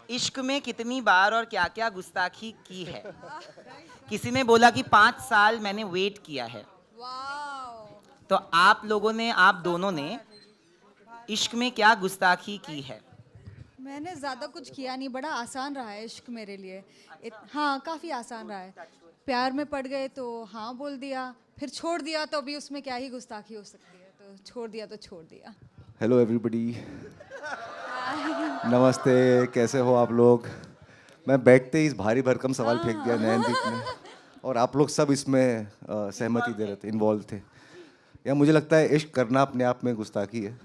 इश्क में कितनी बार और क्या क्या गुस्ताखी की है? किसी ने बोला कि 5 साल मैंने वेट किया है। तो आप लोगों ने, आप दोनों ने इश्क में क्या गुस्ताखी की है? मैंने ज़्यादा कुछ किया नहीं, बड़ा आसान रहा है इश्क मेरे लिए। हाँ, काफ़ी आसान रहा है। प्यार में पड़ गए तो हाँ बोल दिया, फिर छोड़ दिया तो अभी उसमें क्या ही गुस्ताखी हो सकती है, तो छोड़ दिया तो छोड़ दिया। हेलो एवरीबॉडी, नमस्ते। कैसे हो आप लोग? मैं बैठते ही इस भारी भरकम सवाल फेंक दिया नयनदीप ने, और आप लोग सब इसमें सहमति दे रहे थे, इन्वॉल्व थे। या मुझे लगता है इश्क करना अपने आप में गुस्ताखी है,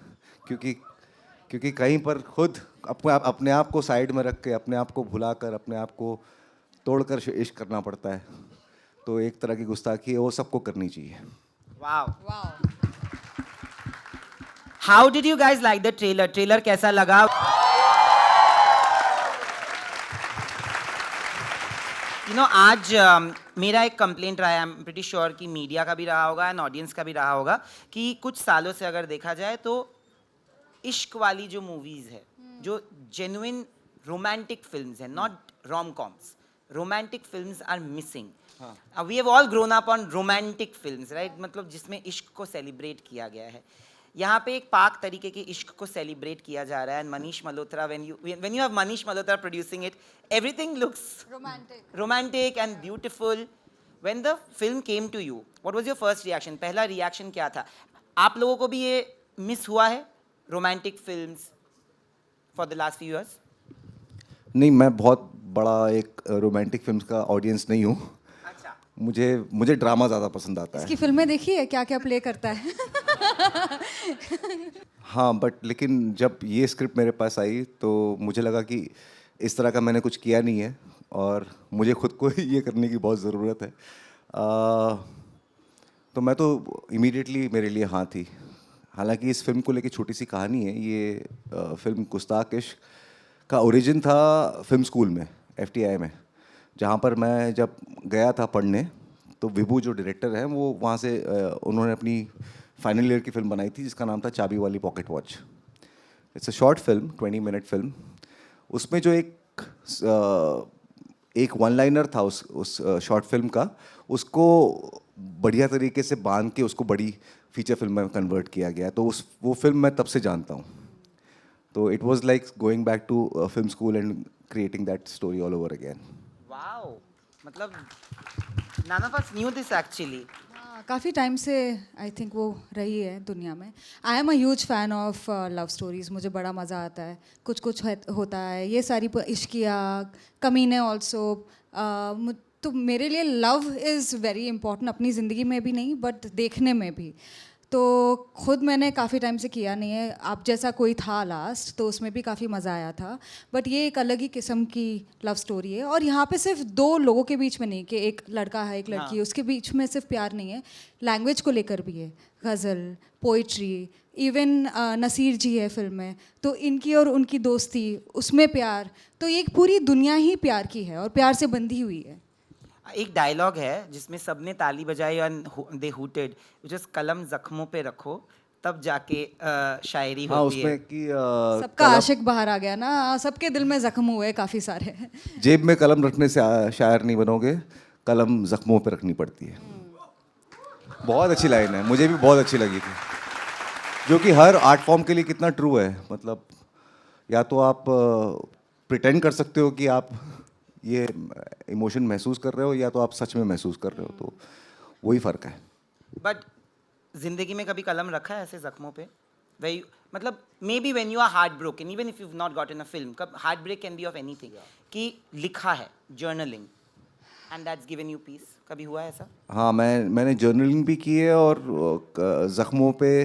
क्योंकि क्योंकि कहीं पर खुद अपने आप को साइड में रख के, अपने आप को भुलाकर, अपने आप को तोड़कर इश्क करना पड़ता है। तो एक तरह की गुस्ताखी है, वो सबको करनी चाहिए। वाह। वाह। How did you guys like the trailer? Trailer कैसा लगा? आज मेरा एक कंप्लेंट रहा है, आई एम प्रीटी श्योर कि मीडिया का भी रहा होगा एंड ऑडियंस का भी रहा होगा, कि कुछ सालों से अगर देखा जाए तो इश्क वाली जो मूवीज है, जो जेन्युइन रोमांटिक फिल्म्स है, not rom coms, romantic films are missing. We have all grown up on romantic films, right? मतलब जिसमें इश्क को सेलिब्रेट किया गया है. यहाँ पे एक पाक तरीके के इश्क को सेलिब्रेट किया जा रहा है. Manish Malhotra, when you have Manish Malhotra producing it, everything looks romantic and beautiful. When the film came to you, what was your first reaction? पहला रिएक्शन क्या था? आप लोगों को भी ये मिस हुआ है romantic films for the last few years? नहीं, मैं बहुत बड़ा एक रोमांटिक फिल्म्स का ऑडियंस नहीं हूँ। अच्छा. मुझे ड्रामा ज़्यादा पसंद आता है। इसकी फिल्में देखी है, क्या क्या प्ले करता है? हाँ, बट लेकिन जब ये स्क्रिप्ट मेरे पास आई तो मुझे लगा कि इस तरह का मैंने कुछ किया नहीं है, और मुझे खुद को ये करने की बहुत ज़रूरत है। तो मैं तो इमीडिएटली मेरे लिए हाँ थी। हालांकि इस फिल्म को लेके छोटी सी कहानी है। ये फिल्म गुस्ताख इश्क का ओरिजिन था फिल्म स्कूल में, FTI में, जहाँ पर मैं जब गया था पढ़ने, तो विभू जो डायरेक्टर हैं वो वहाँ से उन्होंने अपनी फाइनल ईयर की फिल्म बनाई थी जिसका नाम था चाबी वाली pocket watch. It's a short film, 20 minute film. उसमें जो एक वन लाइनर था उस शॉर्ट फिल्म का, उसको बढ़िया तरीके से बांध के उसको बड़ी फीचर फिल्म में कन्वर्ट किया गया। तो वो फिल्म मैं तब से जानता हूँ। तो it was like going back to film school and creating that story all over again. Wow, मतलब none of us knew this actually. हाँ, काफ़ी टाइम से आई थिंक वो रही है दुनिया में। I am a huge fan of love stories, मुझे बड़ा मज़ा आता है। कुछ कुछ होता है, ये सारी इश्किया, कमीने ऑल्सो। तो मेरे लिए लव इज़ वेरी इंपॉर्टेंट, अपनी ज़िंदगी में भी नहीं बट देखने में भी। तो खुद मैंने काफ़ी टाइम से किया नहीं है। आप जैसा कोई था लास्ट, तो उसमें भी काफ़ी मज़ा आया था। बट ये एक अलग ही किस्म की लव स्टोरी है, और यहाँ पे सिर्फ दो लोगों के बीच में नहीं कि एक लड़का है एक लड़की है, उसके बीच में सिर्फ प्यार नहीं है, लैंग्वेज को लेकर भी है। गज़ल, पोइट्री, इवन नसीर जी है फिल्म में, तो इनकी और उनकी दोस्ती, उसमें प्यार। तो ये एक पूरी दुनिया ही प्यार की है और प्यार से बंधी हुई है। एक डायलॉग है जिसमें सबने ताली बजाई एंड दे हूटेड, जस्ट कलम जख्मों पे रखो तब जाके शायरी हाँ, होती है. उसमें कि सबका आशिक बाहर आ गया ना, सबके दिल में जख्म हुए काफ़ी सारे। जेब में कलम रखने से शायर नहीं बनोगे, कलम जख्मों पे रखनी पड़ती है। बहुत अच्छी लाइन है, मुझे भी बहुत अच्छी लगी थी, जो कि हर आर्ट फॉर्म के लिए कितना ट्रू है। मतलब या तो आप प्रिटेंड कर सकते हो कि आप ये इमोशन महसूस कर रहे हो, या तो आप सच में महसूस कर रहे हो। तो वही फ़र्क है। बट जिंदगी में कभी कलम रखा है ऐसे जख्मों पे? वही मतलब maybe when you are heart broken, even if you have not gotten a film, कब heart break can be of anything, कि लिखा है journaling and that's given you peace. कभी हुआ है ऐसा? हाँ, मैंने जर्नलिंग भी की है, और ज़ख्मों पे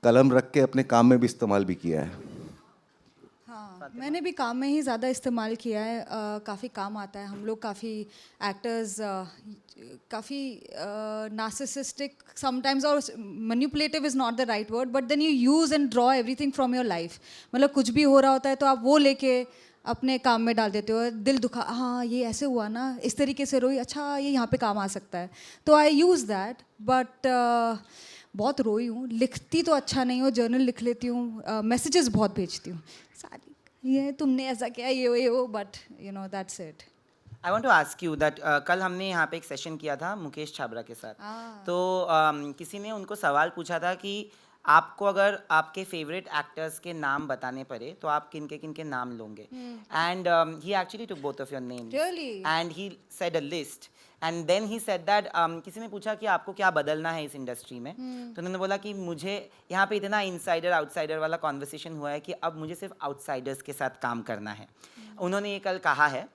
कलम रख के अपने काम में भी इस्तेमाल भी किया है। हाँ, मैंने भी काम में ही ज़्यादा इस्तेमाल किया है। काफ़ी काम आता है। हम लोग काफ़ी एक्टर्स काफ़ी नार्सिसिस्टिक समटाइम्स, और manipulative is not the right word, but then you use and draw everything from your life. मतलब कुछ भी हो रहा होता है तो आप वो लेके अपने काम में डाल देते हो। दिल दुखा, हाँ ये ऐसे हुआ ना, इस तरीके से रोई, अच्छा ये यहाँ पे काम आ सकता है, तो आई यूज़ दैट। बट बहुत रोई हूँ। लिखती तो अच्छा नहीं हूँ, जर्नल लिख लेती हूँ, मैसेजेस बहुत भेजती हूँ सारी। ये तुमने ऐसा किया, ये वो, but you know that's it. I want to ask you that कल हमने यहाँ पे एक सेशन किया था मुकेश छाबरा के साथ. तो किसी ने उनको सवाल पूछा था कि आपको अगर आपके फेवरेट एक्टर्स के नाम बताने पड़े तो आप किन के नाम लोगे. And he actually took both of your names. Really? And he said a list. And then he said that किसी ने पूछा कि आपको क्या बदलना है इस इंडस्ट्री में. तो उन्होंने बोला कि मुझे यहाँ पे इतना इनसाइडर आउटसाइडर वाला कॉन्वर्सेशन हुआ है कि अब मुझे सिर्फ आउटसाइडर्स के साथ काम करना है. उन्होंने ये कल कहा है.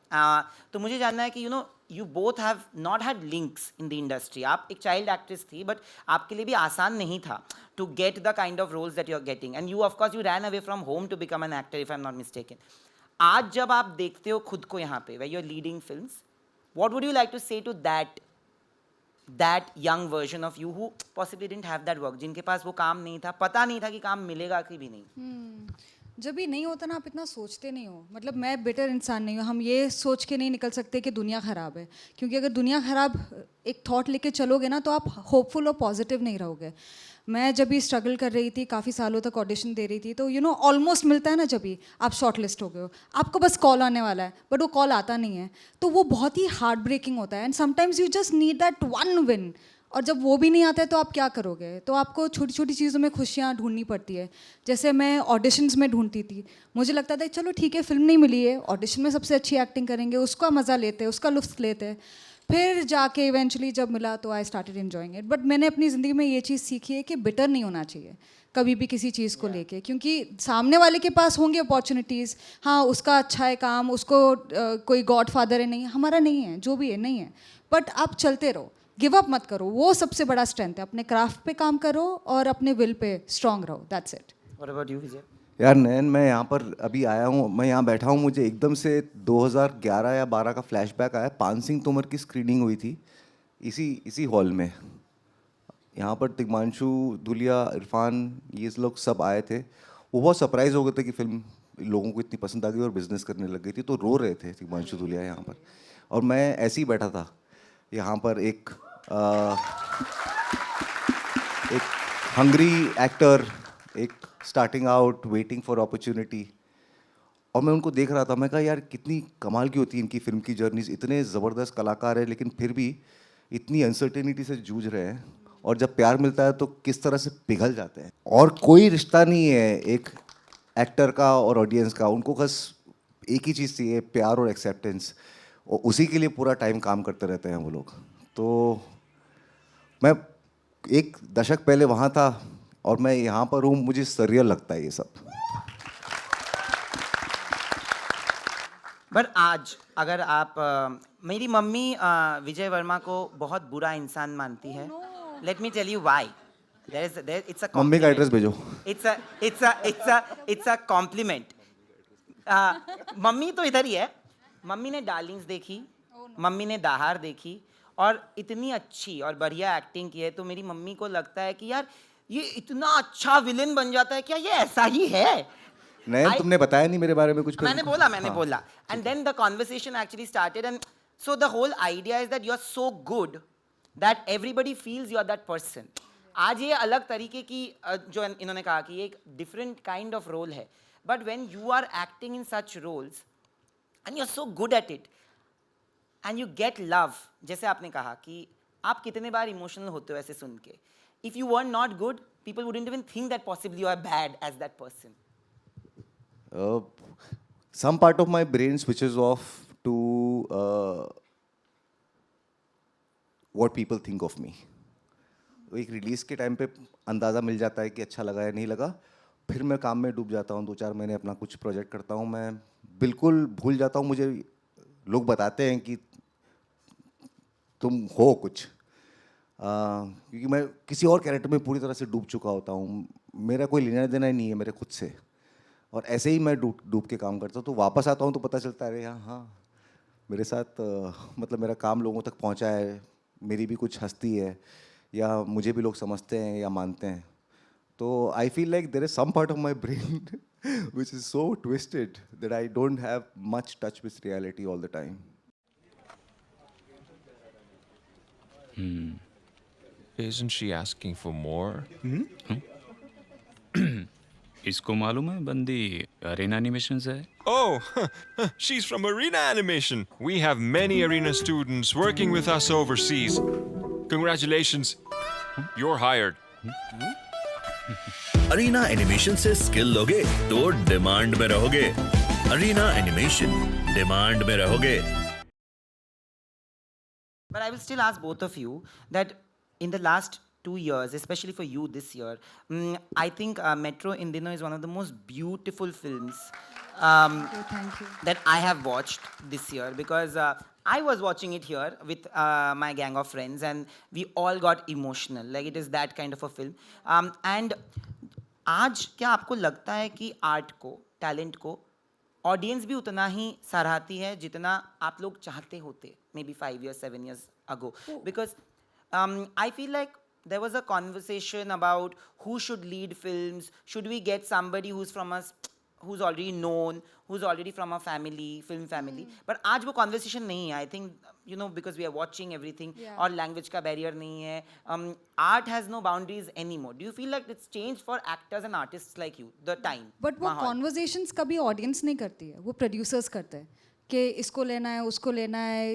तो मुझे जानना है कि you know you both have not had links in the industry. आप एक चाइल्ड एक्ट्रेस थी बट आपके लिए भी आसान नहीं था to get the kind of roles that you are getting. And you of course you ran away from home to become an actor if I am not mistaken. आज जब आप देखते हो खुद को यहाँ पे way you are leading films, what would you like to say to that young version of you who possibly didn't have that work, जिनके पास वो काम नहीं था, पता नहीं था कि काम मिलेगा कि भी नहीं. जब भी नहीं होता ना, आप इतना सोचते नहीं हो. मतलब मैं बेटर इंसान नहीं हूँ. हम ये सोच के नहीं निकल सकते कि दुनिया ख़राब है, क्योंकि अगर दुनिया ख़राब एक थॉट लेके चलोगे ना तो आप होपफुल और पॉजिटिव नहीं रहोगे. मैं जब भी स्ट्रगल कर रही थी, काफ़ी सालों तक ऑडिशन दे रही थी, तो यू नो ऑलमोस्ट मिलता है ना, जब भी आप शॉर्ट लिस्ट हो गए हो, आपको बस कॉल आने वाला है, बट वो कॉल आता नहीं है, तो वो बहुत ही हार्ट ब्रेकिंग होता है. And sometimes you just need that one win. और जब वो भी नहीं आता है तो आप क्या करोगे? तो आपको छोटी छोटी चीज़ों में खुशियाँ ढूंढनी पड़ती है. जैसे मैं ऑडिशंस में ढूंढती थी, मुझे लगता था चलो ठीक है, फिल्म नहीं मिली है, ऑडिशन में सबसे अच्छी एक्टिंग करेंगे, उसका मज़ा लेते हैं, उसका लुत्फ़ लेते हैं. फिर जाके इवेंचुअली जब मिला तो I started enjoying it. But मैंने अपनी ज़िंदगी में ये चीज़ सीखी है कि बिटर नहीं होना चाहिए कभी भी किसी चीज़ को लेके, क्योंकि सामने वाले के पास होंगे अपॉर्चुनिटीज़. हाँ, उसका अच्छा है काम, उसको कोई गॉड फादर है, नहीं हमारा नहीं है, जो भी है नहीं है, बट आप चलते रहो, गिव अप मत करो. वो सबसे बड़ा स्ट्रेंथ है. अपने क्राफ्ट पे काम करो और अपने विल पे स्ट्रांग रहो. That's it. What about you, Vijay? यार नयन, मैं यहाँ पर अभी आया हूँ, मैं यहाँ बैठा हूँ, मुझे एकदम से 2011 या 12 का फ्लैशबैक आया. पान सिंह तोमर की स्क्रीनिंग हुई थी इसी हॉल में. यहाँ पर तिग्मांशु, धुलिया, इरफान, ये लोग सब आए थे. वो बहुत सरप्राइज हो गए थे कि फिल्म लोगों को इतनी पसंद आ गई और बिजनेस करने लग गई थी. तो रो रहे थे तिग्मांशु, धुलिया यहाँ पर, और मैं ऐसे ही बैठा था यहाँ पर. एक हंग्री एक्टर, एक starting out, waiting for opportunity, और मैं उनको देख रहा था. मैं कहा यार कितनी कमाल की होती है इनकी फिल्म की जर्नीज. इतने ज़बरदस्त कलाकार हैं लेकिन फिर भी इतनी अनसर्टेनिटी से जूझ रहे हैं, और जब प्यार मिलता है तो किस तरह से पिघल जाते हैं. और कोई रिश्ता नहीं है एक एक्टर का और ऑडियंस का, उनको बस एक ही चीज़ चाहिए, प्यार और एक्सेप्टेंस, और उसी के लिए पूरा टाइम काम करते रहते हैं वो लोग. तो मैं एक दशक पहले वहाँ था और मैं यहाँ पर हूँ, मुझे सरियल लगता है ये सब. बट आज अगर आप मेरी मम्मी विजय वर्मा को बहुत बुरा इंसान मानती है. Let me tell you why. It's a mummy का एड्रेस भेजो. It's a compliment. मम्मी तो इधर ही है. मम्मी ने डार्लिंग्स देखी, मम्मी ने दाहार देखी, और इतनी अच्छी और बढ़िया एक्टिंग की है. तो मेरी मम्मी को लगता है कि यार ये इतना अच्छा विलेन बन जाता है, क्या ये ऐसा ही है? नयन, तुमने बताया नहीं मेरे बारे में कुछ. मैंने बोला and then the conversation actually started. And so the whole idea is that you are so good that everybody feels you are that person. आज ये अलग तरीके की जो इन्होंने कहा कि ये एक डिफरेंट काइंड ऑफ रोल है, but when you are acting in such roles and you are so good at it and you get love. जैसे आपने कहा कि आप कितने बार इमोशनल होते हो ऐसे सुन के. If you were not good, people wouldn't even think that possibly you are bad as that person. Some part of my brain switches off to what people think of me. एक release के time पे अंदाज़ा मिल जाता है कि अच्छा लगा या नहीं लगा. फिर मैं काम में डूब जाता हूँ. 2-4 महीने अपना कुछ प्रोजेक्ट करता हूँ, मैं बिल्कुल भूल जाता हूँ. मुझे लोग बताते हैं कि तुम हो कुछ, क्योंकि मैं किसी और कैरेक्टर में पूरी तरह से डूब चुका होता हूँ. मेरा कोई लेना देना ही नहीं है मेरे खुद से, और ऐसे ही मैं डूब के काम करता हूँ. तो वापस आता हूँ तो पता चलता है अरे हाँ, मेरे साथ मतलब मेरा काम लोगों तक पहुँचा है, मेरी भी कुछ हस्ती है, या मुझे भी लोग समझते हैं या मानते हैं. तो I feel like there is some part of my brain which is so twisted that I don't have much touch with reality all the time. Isn't she asking for more? इसको मालूम है बंदी अरेना एनिमेशन से है. Oh, she's from Arena Animation. We have many Arena students working with us overseas. Congratulations. You're hired. Arena animation से skill लोगे तो demand में रहोगे. अरीना एनिमेशन, डिमांड में रहोगे. But I will still ask both of you that in the last 2 years, especially for you this year, I think Metro Indino is one of the most beautiful films Thank you. that I have watched this year because I was watching it here with my gang of friends and we all got emotional. Like it is that kind of a film. And आज क्या आपको लगता है कि art को, talent को audience भी उतना ही सराहती है जितना आप लोग चाहते होते may be 5 years 7 years ago because I feel like there was a conversation about who should lead films, should we get somebody who's from us who's already known, who's already from a family, film family, but आज वो conversation नहीं है. I think you know because we are watching everything Yeah. और language का barrier नहीं है. Art has no boundaries anymore. Do you feel like it's changed for actors and artists like you the time? But वो माहौल. Conversations कभी audience नहीं करती है, वो प्रोड्यूसर्स करते हैं कि इसको लेना है, उसको लेना है,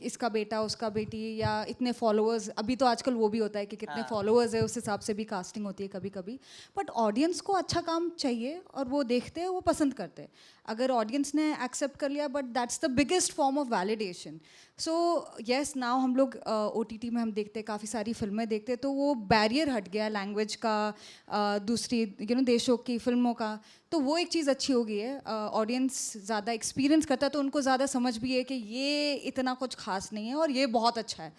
इसका बेटा, उसका बेटी, या इतने फॉलोअर्स. अभी तो आजकल वो भी होता है कि कितने फॉलोअर्स है, उस हिसाब से भी कास्टिंग होती है कभी कभी. बट ऑडियंस को अच्छा काम चाहिए और वो देखते हैं, वो पसंद करते हैं. अगर ऑडियंस ने एक्सेप्ट कर लिया, but that's the biggest form of validation. So yes, now हम लोग OTT में हम देखते हैं, काफ़ी सारी फिल्में देखते हैं, तो वो बैरियर हट गया लैंग्वेज का, दूसरी देशों की फिल्मों का. तो वो एक चीज़ अच्छी हो गई है. ऑडियंस ज़्यादा एक्सपीरियंस करता है तो उनको ज़्यादा समझ भी है कि ये इतना कुछ खास नहीं है और ये बहुत अच्छा है.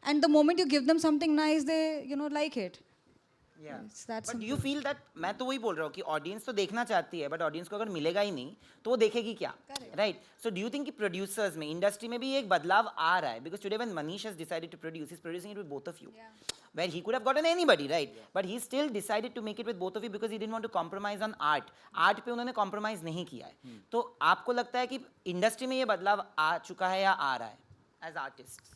And the moment you give them something nice, they like it. Yeah. It's that But do you simple. feel that मैं तो वही बोल रहा हूँ कि ऑडियंस तो देखना चाहती है बट ऑडियंस को अगर मिलेगा ही नहीं तो वो देखेगी क्या, right? So do you think कि प्रोड्यूसर्स में, इंडस्ट्री में भी एक बदलाव आ रहा है because today when Manish has decided to produce, he is producing it with both of you, where he could have gotten anybody, right? But he still decided to make it with both of you because he didn't want to compromise on art. Art पे उन्होंने compromise नहीं किया है. तो आपको लगता है कि इंडस्ट्री में ये बदलाव आ चुका है या आ रहा है as artists?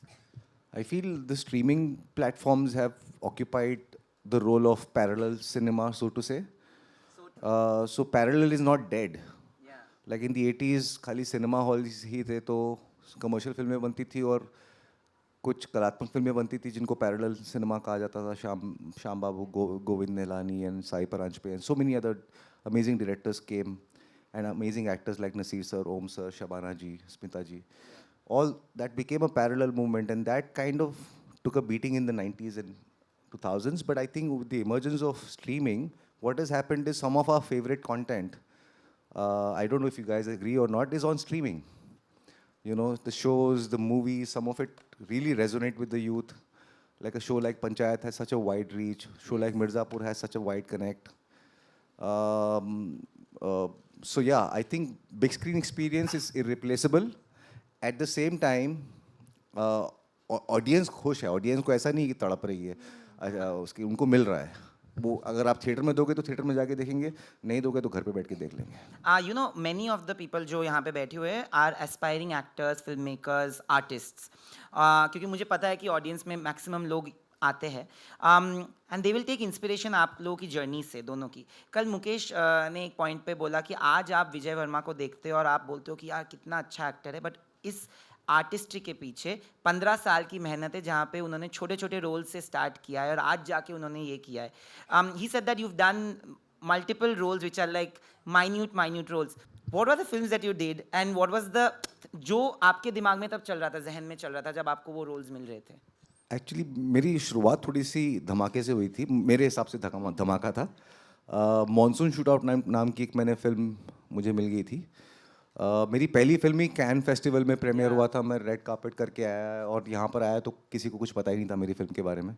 I feel the streaming platforms have occupied the role of parallel cinema, so to say. So parallel is not dead. Yeah. Like in the 80s खाली सिनेमा हॉल्स ही थे तो कमर्शियल फिल्में बनती थी और कुछ कलात्मक फिल्में बनती थी जिनको पैरेलल सिनेमा कहा जाता था. Shyam Babu, Govind Nihalani and Sai Paranjpye and so many other amazing directors came and amazing actors like Naseer sir, Om sir, Shabana ji, Smita ji. All that became a parallel movement and that kind of took a beating in the 90s and 2000s. But I think with the emergence of streaming, what has happened is some of our favorite content, I don't know if you guys agree or not, is on streaming. You know, the shows, the movies, some of it really resonate with the youth. Like a show like Panchayat has such a wide reach. Show like Mirzapur has such a wide connect. So yeah, I think big screen experience is irreplaceable. At the same time, audience खुश है. Audience को ऐसा नहीं कि तड़प रही है, उसकी उनको मिल रहा है. वो अगर आप थिएटर में दोगे तो थिएटर में जाके देखेंगे, नहीं दोगे तो घर पे बैठ के देख लेंगे. You know, many of the people जो यहाँ पे बैठे हुए हैं are aspiring actors, filmmakers, artists. क्योंकि मुझे पता है कि ऑडियंस में मैक्सिमम लोग आते हैं and they will take inspiration आप लोगों की जर्नी से, दोनों की. कल मुकेश ने एक पॉइंट पे बोला कि आज आप विजय वर्मा को देखते हो और आप बोलते हो कि यार कितना अच्छा एक्टर है, बट इस आर्टिस्ट्री के पीछे 15 साल की मेहनत है जहाँ पे उन्होंने छोटे छोटे रोल से स्टार्ट किया है और आज जाके उन्होंने ये किया है. He said that you have done multiple roles which are like minute roles. What were the films that you did and what was the जो आपके दिमाग में तब चल रहा था, जहन में चल रहा था जब आपको वो रोल्स मिल रहे थे? एक्चुअली मेरी शुरुआत थोड़ी सी धमाके से हुई थी. मेरे हिसाब से धमाका था. मॉनसून शूटआउट नाम की एक मैंने फिल्म मुझे मिल गई थी. मेरी पहली फिल्म ही कैन फेस्टिवल में प्रीमियर हुआ था. मैं रेड कार्पेट करके आया और यहाँ पर आया तो किसी को कुछ पता ही नहीं था मेरी फिल्म के बारे में.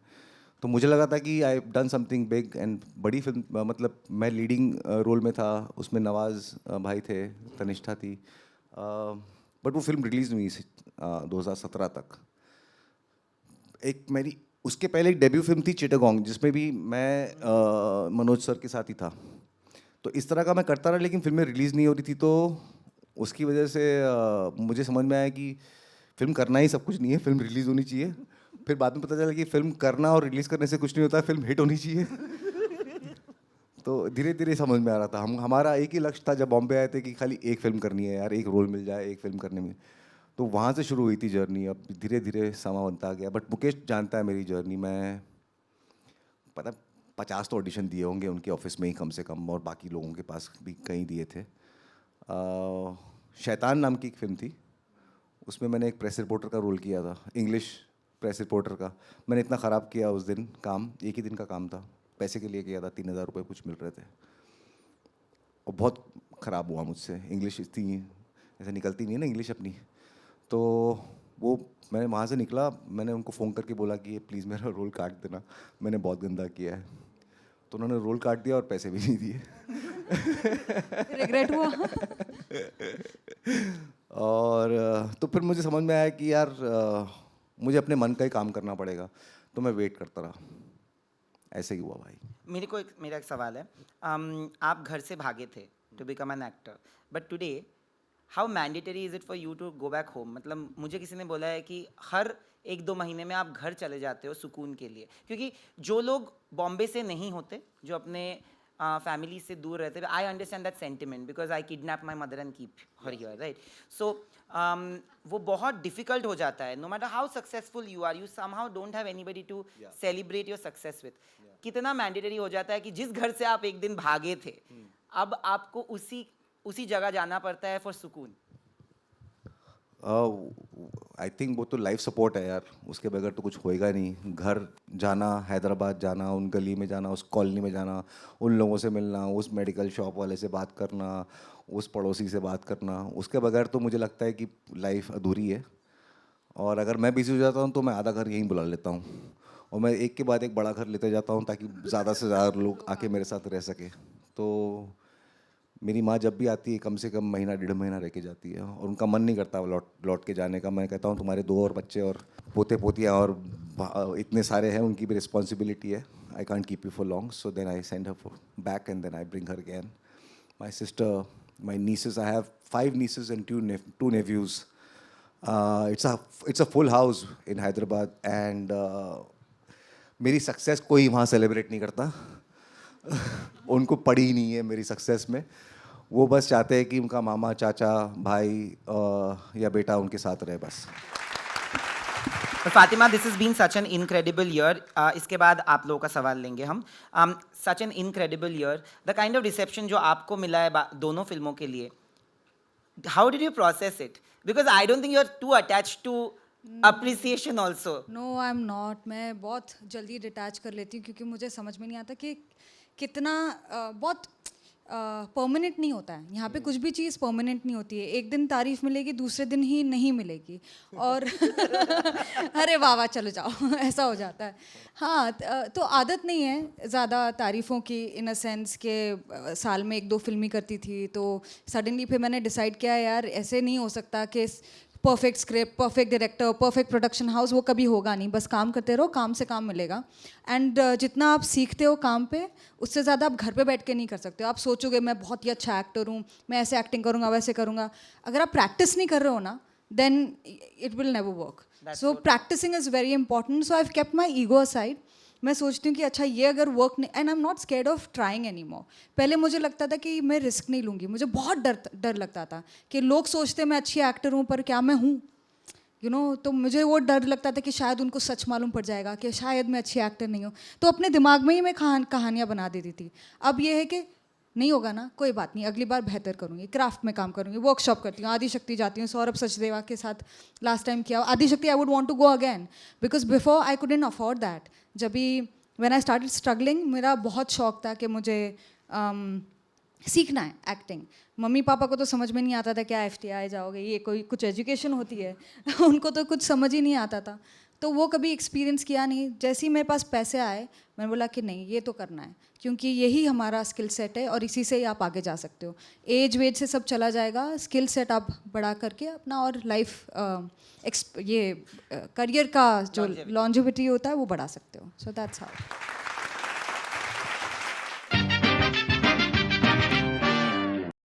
तो मुझे लगा था कि I done something big and बड़ी फिल्म. मतलब मैं लीडिंग रोल में था, उसमें नवाज भाई थे, तनिष्ठा थी. बट वो फिल्म रिलीज़ हुई 2017 तक. एक मेरी उसके पहले एक डेब्यू फिल्म थी चिटागोंग, जिसमें भी मैं मनोज सर के साथ ही था. तो इस तरह का मैं करता रहा, लेकिन फिल्में रिलीज़ नहीं हो रही थी. तो उसकी वजह से मुझे समझ में आया कि फिल्म करना ही सब कुछ नहीं है, फिल्म रिलीज़ होनी चाहिए. फिर बाद में पता चला कि फिल्म करना और रिलीज़ करने से कुछ नहीं होता, फिल्म हिट होनी चाहिए. तो धीरे धीरे समझ में आ रहा था। हमारा एक ही लक्ष्य था जब बॉम्बे आए थे कि खाली एक फिल्म करनी है यार, एक रोल मिल जाए एक फिल्म करने में। तो वहाँ से शुरू हुई थी जर्नी। अब धीरे धीरे समा बनता गया। बट मुकेश जानता है मेरी जर्नी। मैं पता 50 तो ऑडिशन दिए होंगे उनके ऑफिस में ही कम से कम, और बाकी लोगों के पास भी कई दिए थे। शैतान नाम की एक फिल्म थी, उसमें मैंने एक प्रेस रिपोर्टर का रोल किया था, इंग्लिश प्रेस रिपोर्टर का। मैंने इतना ख़राब किया उस दिन काम, एक ही दिन का काम था, पैसे के लिए किया था, 3000 रुपये कुछ मिल रहे थे, और बहुत ख़राब हुआ मुझसे। इंग्लिश इतनी ऐसे निकलती नहीं है ना इंग्लिश अपनी। तो वो मैंने वहाँ से निकला, मैंने उनको फ़ोन करके बोला कि ये प्लीज़ मेरा रोल काट देना, मैंने बहुत गंदा किया है। तो उन्होंने रोल काट दिया और पैसे भी नहीं दिए। रिग्रेट हुआ? और तो फिर मुझे समझ में आया कि यार मुझे अपने मन का ही काम करना पड़ेगा। तो मैं वेट करता रहा, ऐसे ही हुआ भाई। मेरा एक सवाल है। आप घर से भागे थे to become an actor, but today how mandatory is it for you to go back home? मतलब मुझे किसी ने बोला है कि हर 1-2 महीने में आप घर चले जाते हो सुकून के लिए, क्योंकि जो लोग बॉम्बे से नहीं होते, जो अपने फैमिली से दूर रहते, I understand that sentiment because I kidnap my mother and keep her here, right? So वो बहुत डिफिकल्ट हो जाता है। No matter how successful you are, you somehow don't have anybody to celebrate your success with. कितना mandatory हो जाता है कि जिस घर से आप एक दिन भागे थे, अब आपको उसी जगह जाना पड़ता है फॉर सुकून। आई थिंक वो तो लाइफ सपोर्ट है यार, उसके बगैर तो कुछ होएगा नहीं। घर जाना, हैदराबाद जाना, उन गली में जाना, उस कॉलोनी में जाना, उन लोगों से मिलना, उस मेडिकल शॉप वाले से बात करना, उस पड़ोसी से बात करना, उसके बगैर तो मुझे लगता है कि लाइफ अधूरी है। और अगर मैं बिजी हो जाता हूँ तो मैं आधा घर यहीं बुला लेता हूँ, और मैं एक के बाद एक बड़ा घर लेते जाता हूँ ताकि ज़्यादा से ज़्यादा लोग आके मेरे साथ रह सके। तो मेरी माँ जब भी आती है कम से कम महीना 1.5 महीना रह के जाती है, और उनका मन नहीं करता लौट के जाने का। मैं कहता हूँ तुम्हारे 2 और बच्चे और पोते पोतियाँ और इतने सारे हैं, उनकी भी रिस्पॉन्सिबिलिटी है। I can't keep you for long, so then I send her back and then I bring her again. My sister, my nieces, I have 5 nieces and 2 nephews. It's a full house in Hyderabad, and मेरी success कोई वहाँ celebrate नहीं करता। उनको पड़ी ही नहीं है मेरी सक्सेस में। वो बस चाहते हैं कि उनका मामा, चाचा, भाई या बेटा उनके साथ रहे बस। Fatima, this is been such an incredible year. इसके बाद आप लोगों का सवाल लेंगे हम। Such an incredible year, the kind of reception जो आपको मिला है दोनों फिल्मों के लिए, how did you process it? Because I don't think you are too attached to appreciation also. No, I am not. मैं बहुत जल्दी डिटैच कर लेती हूँ, क्योंकि मुझे समझ में नहीं आता कि कितना बहुत परमानेंट नहीं होता है। यहाँ पे कुछ भी चीज़ परमानेंट नहीं होती है। एक दिन तारीफ मिलेगी, दूसरे दिन ही नहीं मिलेगी, और अरे वाह वाह चलो जाओ, ऐसा हो जाता है। हाँ, तो आदत नहीं है ज़्यादा तारीफ़ों की, इन अ सेंस के साल में 1-2 फिल्में करती थी, तो सडनली फिर मैंने डिसाइड किया यार ऐसे नहीं हो सकता कि perfect script, perfect director, perfect production house, वो कभी होगा नहीं। बस काम करते रहो, काम से काम मिलेगा। एंड जितना आप सीखते हो काम पे, उससे ज़्यादा आप घर पे बैठ के नहीं कर सकते हो। आप सोचोगे मैं बहुत ही अच्छा एक्टर हूँ, मैं ऐसे एक्टिंग करूँगा, वैसे करूँगा। अगर आप प्रैक्टिस नहीं कर रहे हो ना, then it will never work. So practising is very important. So I have kept my ego aside. मैं सोचती हूँ कि अच्छा ये अगर वर्क नहीं, and I am not scared of trying any more. पहले मुझे लगता था कि मैं रिस्क नहीं लूँगी, मुझे बहुत डर लगता था कि लोग सोचते मैं अच्छी एक्टर हूँ, पर क्या मैं हूँ, यू नो। तो मुझे वो डर लगता था कि शायद उनको सच मालूम पड़ जाएगा कि शायद मैं अच्छी एक्टर नहीं हूँ। तो अपने दिमाग में ही मैं कहानियाँ बना देती थी। अब ये है कि नहीं होगा ना, कोई बात नहीं, अगली बार बेहतर करूँगी, क्राफ्ट में काम करूँगी, वर्कशॉप करती हूँ, आदिशक्ति जाती हूँ, सौरभ सचदेवा के साथ लास्ट टाइम किया। Adishakti I would want to go again, because before I couldn't afford that. जब भी व्हेन आई स्टार्टेड स्ट्रगलिंग, मेरा बहुत शौक था कि मुझे सीखना है एक्टिंग। मम्मी पापा को तो समझ में नहीं आता था क्या FTI जाओगे, ये कोई कुछ एजुकेशन होती है उनको तो कुछ समझ ही नहीं आता था, तो वो कभी एक्सपीरियंस किया नहीं। जैसे ही मेरे पास पैसे आए, मैंने बोला कि नहीं, ये तो करना है, क्योंकि यही हमारा स्किल सेट है और इसी से ही आप आगे जा सकते हो। एज वेज से सब चला जाएगा, स्किल सेट आप बढ़ा करके अपना और लाइफ ये करियर का जो लॉन्जिविटी होता है वो बढ़ा सकते हो। So that's how.